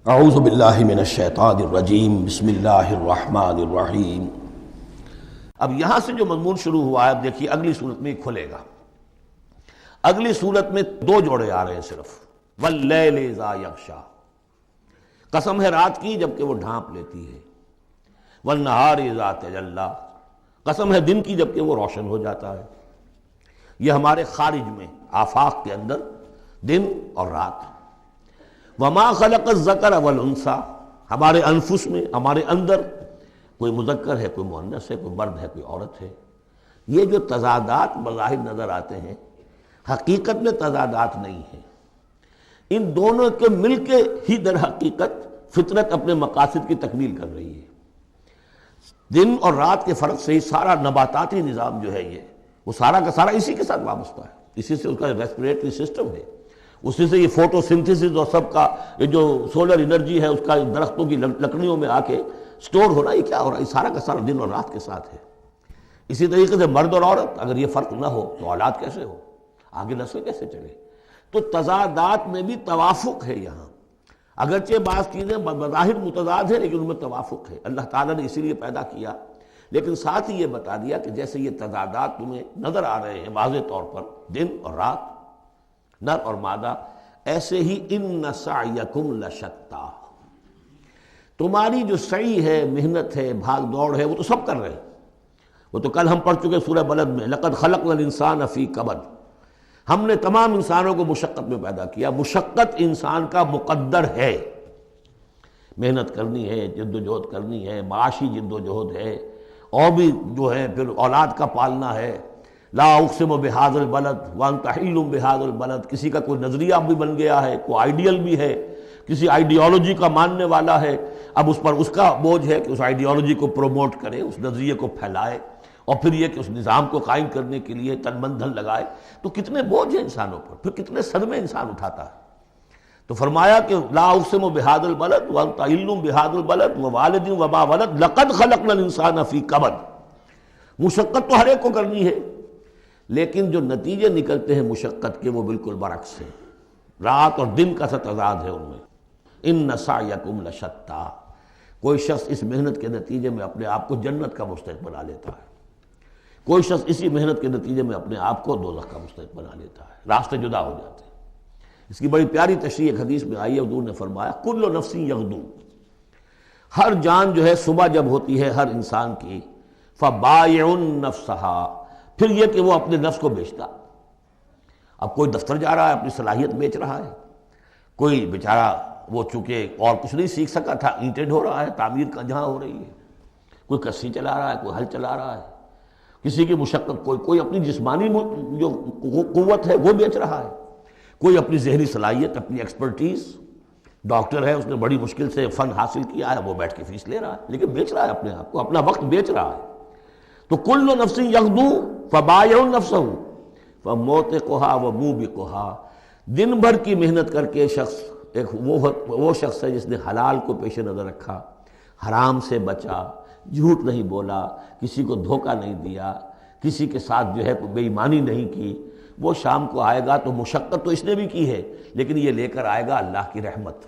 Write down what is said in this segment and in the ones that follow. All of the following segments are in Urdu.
اعوذ باللہ من الشیطان الرجیم بسم اللہ الرحمن الرحیم۔ اب یہاں سے جو مضمون شروع ہوا ہے، اب دیکھیے اگلی صورت میں کھلے گا۔ اگلی صورت میں دو جوڑے آ رہے ہیں صرف، واللیل اذا یغشی، قسم ہے رات کی جبکہ وہ ڈھانپ لیتی ہے، والنہار اذا تجلی، قسم ہے دن کی جبکہ وہ روشن ہو جاتا ہے۔ یہ ہمارے خارج میں آفاق کے اندر دن اور رات۔ وما خلق الذکر والانثی، ہمارے انفس میں، ہمارے اندر کوئی مذکر ہے، کوئی مؤنث ہے، کوئی مرد ہے، کوئی عورت ہے۔ یہ جو تضادات بظاہر نظر آتے ہیں، حقیقت میں تضادات نہیں ہیں، ان دونوں کے مل کے ہی در حقیقت فطرت اپنے مقاصد کی تکمیل کر رہی ہے۔ دن اور رات کے فرق سے ہی سارا نباتاتی نظام جو ہے یہ، وہ سارا کا سارا اسی کے ساتھ وابستہ ہے، اسی سے اس کا ریسپریٹری سسٹم ہے، اسی سے یہ فوٹو سنتھسس اور سب کا یہ جو سولر انرجی ہے اس کا درختوں کی لکڑیوں میں آ کے سٹور ہو رہا ہے۔ یہ کیا ہو رہا ہے؟ یہ سارا کا سارا دن اور رات کے ساتھ ہے۔ اسی طریقے سے مرد اور عورت، اگر یہ فرق نہ ہو تو اولاد کیسے ہو، آگے نسل کیسے چلے؟ تو تضادات میں بھی توافق ہے یہاں، اگرچہ بعض چیزیں بظاہر متضاد ہیں لیکن ان میں توافق ہے۔ اللہ تعالیٰ نے اسی لیے پیدا کیا، لیکن ساتھ ہی یہ بتا دیا کہ جیسے یہ تضادات تمہیں نظر آ رہے ہیں واضح طور پر، دن اور رات، نر اور مادہ، ایسے ہی ان سعیکم لشتی، تمہاری جو سعی ہے، محنت ہے، بھاگ دوڑ ہے، وہ تو سب کر رہے ہیں۔ وہ تو کل ہم پڑھ چکے سورہ بلد میں، لقد خلقنا الانسان فی کبد، ہم نے تمام انسانوں کو مشقت میں پیدا کیا۔ مشقت انسان کا مقدر ہے، محنت کرنی ہے، جد و جہد کرنی ہے، معاشی جد و جہد ہے، اور بھی جو ہے پھر اولاد کا پالنا ہے۔ لا اقسم بہذا البلد وانت حل بہذا البلد، کسی کا کوئی نظریہ بھی بن گیا ہے، کوئی آئیڈیل بھی ہے، کسی آئیڈیالوجی کا ماننے والا ہے، اب اس پر اس کا بوجھ ہے کہ اس آئیڈیالوجی کو پروموٹ کرے، اس نظریے کو پھیلائے، اور پھر یہ کہ اس نظام کو قائم کرنے کے لیے تن من دھن لگائے۔ تو کتنے بوجھ ہیں انسانوں پر، پھر کتنے صدمے انسان اٹھاتا ہے۔ تو فرمایا کہ لا اقسم بہذا البلد وانت حل بہذا البلد ووالد وما ولد لقد خلقنا الانسان فی کبد۔ مشقت تو ہر ایک کو کرنی ہے، لیکن جو نتیجے نکلتے ہیں مشقت کے وہ بالکل برعکس ہیں، رات اور دن کا سا تضاد ہے ان میں۔ ان سعیکم لشتی، کوئی شخص اس محنت کے نتیجے میں اپنے آپ کو جنت کا مستحق بنا لیتا ہے، کوئی شخص اسی محنت کے نتیجے میں اپنے آپ کو دوزخ کا مستحق بنا لیتا ہے، راستے جدا ہو جاتے ہیں۔ اس کی بڑی پیاری تشریح ایک حدیث میں آئی ہے، حضور نے فرمایا کل نفس یغدو، ہر جان جو ہے صبح جب ہوتی ہے ہر انسان کی، فبائع نفسہا، پھر یہ کہ وہ اپنے نفس کو بیچتا۔ اب کوئی دفتر جا رہا ہے، اپنی صلاحیت بیچ رہا ہے، کوئی بیچارہ وہ چونکہ اور کچھ نہیں سیکھ سکا تھا، اینٹیں ڈھو رہا ہے، تعمیر کا جہاں ہو رہی ہے، کوئی کسی چلا رہا ہے، کوئی ہل چلا رہا ہے، کسی کی مشقت، کوئی اپنی جسمانی جو قوت ہے وہ بیچ رہا ہے، کوئی اپنی ذہنی صلاحیت، اپنی ایکسپرٹیز، ڈاکٹر ہے، اس نے بڑی مشکل سے فن حاصل کیا ہے، وہ بیٹھ کے فیس لے رہا ہے، لیکن بیچ رہا ہے اپنے آپ کو، اپنا وقت بیچ رہا ہے۔ تو کل نفس یغدو فبائع نفسہ فموتقھا وموبقھا، دن بھر کی محنت کر کے شخص ایک وہ شخص ہے جس نے حلال کو پیش نظر رکھا، حرام سے بچا، جھوٹ نہیں بولا، کسی کو دھوکہ نہیں دیا، کسی کے ساتھ جو ہے کوئی بے ایمانی نہیں کی۔ وہ شام کو آئے گا تو مشقت تو اس نے بھی کی ہے، لیکن یہ لے کر آئے گا اللہ کی رحمت۔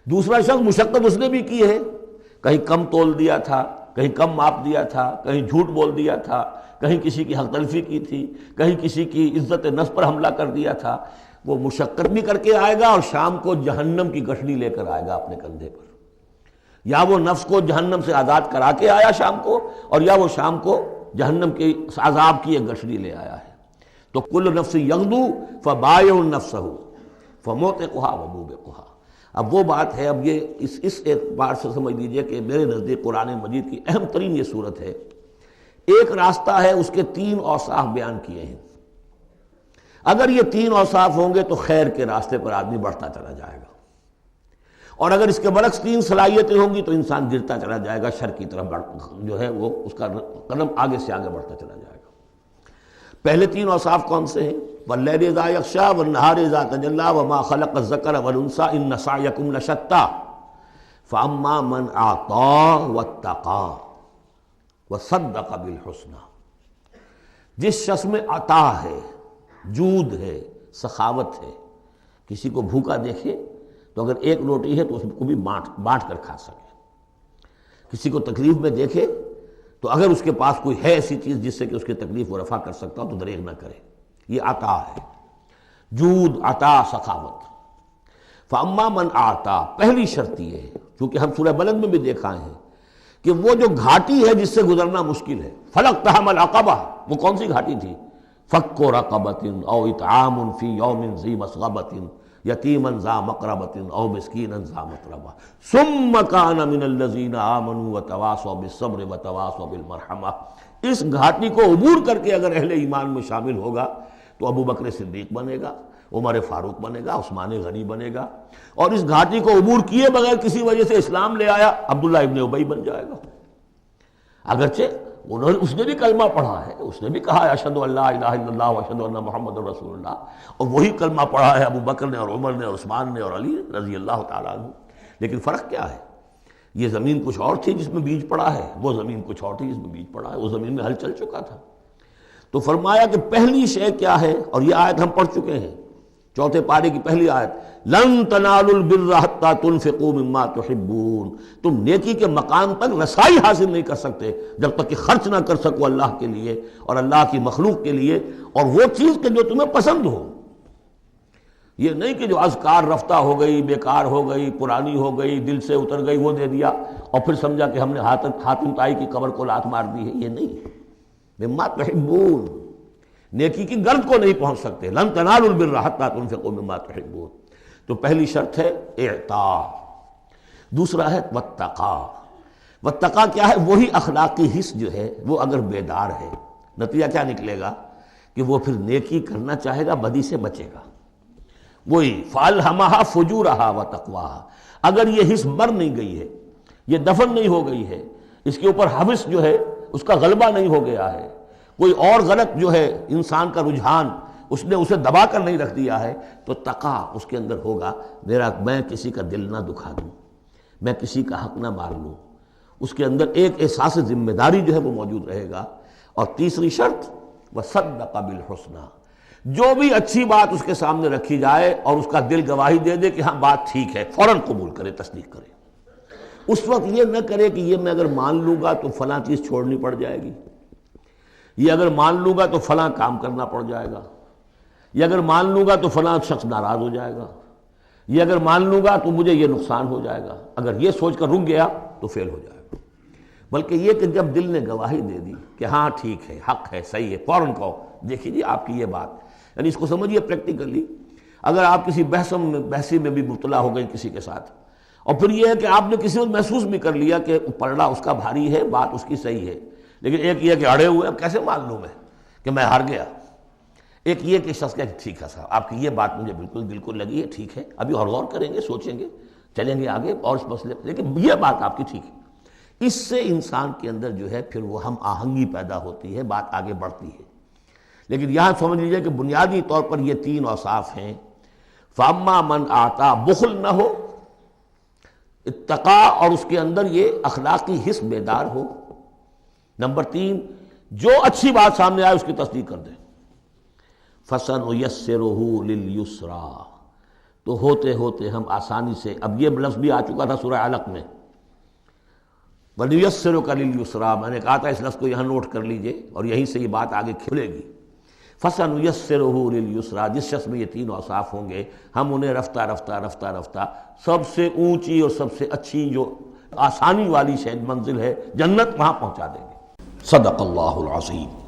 دوسرا شخص مشقت اس نے بھی کی ہے، کہیں کم تول دیا تھا، کہیں کم ماپ دیا تھا، کہیں جھوٹ بول دیا تھا، کہیں کسی کی حق تلفی کی تھی، کہیں کسی کی عزت نفس پر حملہ کر دیا تھا۔ وہ مشقت بھی کر کے آئے گا اور شام کو جہنم کی گٹھڑی لے کر آئے گا اپنے کندھے پر، یا وہ نفس کو جہنم سے آزاد کرا کے آیا شام کو، اور یا وہ شام کو جہنم کے عذاب کی ایک گٹھڑی لے آیا ہے۔ تو کل نفس یغدو فبائع نفسہ فموتقھا وموبقھا۔ اب وہ بات ہے، اب یہ اس اعتبار سے سمجھ لیجئے کہ میرے نزدیک قرآن مجید کی اہم ترین یہ صورت ہے۔ ایک راستہ ہے، اس کے تین اوصاف بیان کیے ہیں، اگر یہ تین اوصاف ہوں گے تو خیر کے راستے پر آدمی بڑھتا چلا جائے گا، اور اگر اس کے برعکس تین صلاحیتیں ہوں گی تو انسان گرتا چلا جائے گا، شر کی طرف جو ہے وہ اس کا قدم آگے سے آگے بڑھتا چلا جائے گا۔ پہلے تین اوصاف کون سے ہیں؟ واللیل اذا یغشی والنہار اذا تجلی وما خلق الذکر والانثی ان سعیکم لشتی فاما من اعطی واتقی وصدق بالحسنی، جس شخص میں عطا ہے، جود ہے، سخاوت ہے، کسی کو بھوکا دیکھے تو اگر ایک روٹی ہے تو اس کو بھی بانٹ کر کھا سکے. کسی کو تکلیف میں دیکھے تو اگر اس کے پاس کوئی ہے ایسی چیز جس سے کہ اس کی تکلیف وہ رفع کر سکتا ہو تو دریغ نہ کرے. یہ عطا ہے، جود، عطا، سخاوت. فاما من آتا، پہلی شرط یہ ہے، چونکہ ہم سورہ بلد میں بھی دیکھا ہے کہ وہ جو گھاٹی ہے جس سے گزرنا مشکل ہے، فلقتحم العقبہ، وہ کون سی گھاٹی تھی؟ فک رقبۃ او اطعام فی یوم ذی مسغبۃ یتیما ذا مقربۃ او مسکینا ذا متربہ ثم کان من الذین آمنوا وتواصوا بالصبر وتواصوا بالمرحمہ. اس گھاٹی کو عبور کر کے اگر اہل ایمان میں شامل ہوگا تو ابو بکر صدیق بنے گا، عمر فاروق بنے گا، عثمان غنی بنے گا، اور اس گھاٹی کو عبور کیے بغیر کسی وجہ سے اسلام لے آیا عبداللہ ابن ابی بن جائے گا. اگرچہ اس نے بھی کلمہ پڑھا ہے، اس نے بھی کہا ہے اشہد ان لا الہ الا اللہ واشہد ان محمد رسول اللہ، اور وہی کلمہ پڑھا ہے ابو بکر نے اور عمر نے اور عثمان نے اور علی رضی اللہ تعالیٰ عنہ. لیکن فرق کیا ہے؟ یہ زمین کچھ اور تھی جس میں بیج پڑا ہے، وہ زمین کچھ اور تھی جس میں بیج پڑا ہے. وہ زمین میں ہل چل چکا تھا. تو فرمایا کہ پہلی شے کیا ہے، اور یہ آیت ہم پڑھ چکے ہیں، چوتھے پارے کی پہلی آیت، لن تنالوا البر حتى تنفقوا مما تحبون. تم نیکی کے مقام تک رسائی حاصل نہیں کر سکتے جب تک کہ خرچ نہ کر سکو اللہ کے لیے اور اللہ کی مخلوق کے لیے، اور وہ چیز کہ جو تمہیں پسند ہو. یہ نہیں کہ جو اذکار رفتہ ہو گئی، بیکار ہو گئی، پرانی ہو گئی، دل سے اتر گئی، وہ دے دیا اور پھر سمجھا کہ ہم نے حاتم طائی کی قبر کو لات مار دی ہے. یہ نہیں. مما تحبون، نیکی کی گرد کو نہیں پہنچ سکتے. لن تنالوا البر حتى تنفقوا مما تحبون. تو پہلی شرط ہے اعطاء. دوسرا ہے واتقا. واتقا کیا ہے؟ وہی اخلاقی حس جو ہے وہ اگر بیدار ہے، نتیجہ کیا نکلے گا کہ وہ پھر نیکی کرنا چاہے گا، بدی سے بچے گا. وہی فالہمھا فجورھا وتقواھا. اگر یہ حس مر نہیں گئی ہے، یہ دفن نہیں ہو گئی ہے، اس کے اوپر حوث جو ہے اس کا غلبہ نہیں ہو گیا ہے، کوئی اور غلط جو ہے انسان کا رجحان اس نے اسے دبا کر نہیں رکھ دیا ہے، تو تقا اس کے اندر ہوگا. میں کسی کا دل نہ دکھا دوں، میں کسی کا حق نہ مار لوں. اس کے اندر ایک احساس ذمہ داری جو ہے وہ موجود رہے گا. اور تیسری شرط وصدق بالحسنی. جو بھی اچھی بات اس کے سامنے رکھی جائے اور اس کا دل گواہی دے دے کہ ہاں بات ٹھیک ہے، فوراً قبول کرے، تصدیق کرے. اس وقت یہ نہ کرے کہ یہ میں اگر مان لوں گا تو فلاں چیز چھوڑنی پڑ جائے گی، یہ اگر مان لوں گا تو فلاں کام کرنا پڑ جائے گا، یہ اگر مان لوں گا تو فلاں شخص ناراض ہو جائے گا، یہ اگر مان لوں گا تو مجھے یہ نقصان ہو جائے گا. اگر یہ سوچ کر رک گیا تو فیل ہو جائے گا. بلکہ یہ کہ جب دل نے گواہی دے دی کہ ہاں ٹھیک ہے، حق ہے، صحیح ہے، فوراً کہو دیکھیے جی آپ کی یہ بات، یعنی اس کو سمجھیے پریکٹیکلی. اگر آپ کسی بحثی میں بھی مبتلا ہو گئے کسی کے ساتھ، اور پھر یہ ہے کہ آپ نے کسی وقت محسوس بھی کر لیا کہ پلڑا اس کا بھاری ہے، بات اس کی صحیح ہے، لیکن ایک یہ کہ اڑے ہوئے اب کیسے مان لوں میں کہ میں ہار گیا. ایک یہ کہ شخص کہے ٹھیک ہے صاحب آپ کی یہ بات مجھے بالکل دل کو لگی ہے، ٹھیک ہے، ابھی اور غور کریں گے، سوچیں گے، چلیں گے آگے اور اس مسئلے پر، لیکن یہ بات آپ کی ٹھیک ہے. اس سے انسان کے اندر جو ہے پھر وہ ہم آہنگی پیدا ہوتی ہے، بات آگے بڑھتی ہے. لیکن یہاں سمجھ لیجیے کہ بنیادی طور پر یہ تین اوصاف ہیں. فاما من آتا، بخل نہ ہو، اتقا اور اس کے اندر یہ اخلاقی حس بیدار ہو. نمبر 3، جو اچھی بات سامنے آئے اس کی تصدیق کر دیں. فَسَنُيَسِّرُهُ لِلْيُسْرَىٰ. تو ہوتے ہوتے ہم آسانی سے، اب یہ لفظ بھی آ چکا تھا سورہ علق میں، وَنُيَسِّرُكَ لِلْيُسْرَىٰ. میں نے کہا تھا اس لفظ کو یہاں نوٹ کر لیجئے اور یہیں سے یہ بات آگے کھلے گی. فَسَنُيَسِّرُهُ لِلْيُسْرَىٰ. جس شخص میں یہ تین اوصاف ہوں گے ہم انہیں رفتہ رفتہ رفتہ رفتہ سب سے اونچی اور سب سے اچھی جو آسانی والی شاید منزل ہے جنت، وہاں پہنچا دیں گے. صدق اللہ العظیم.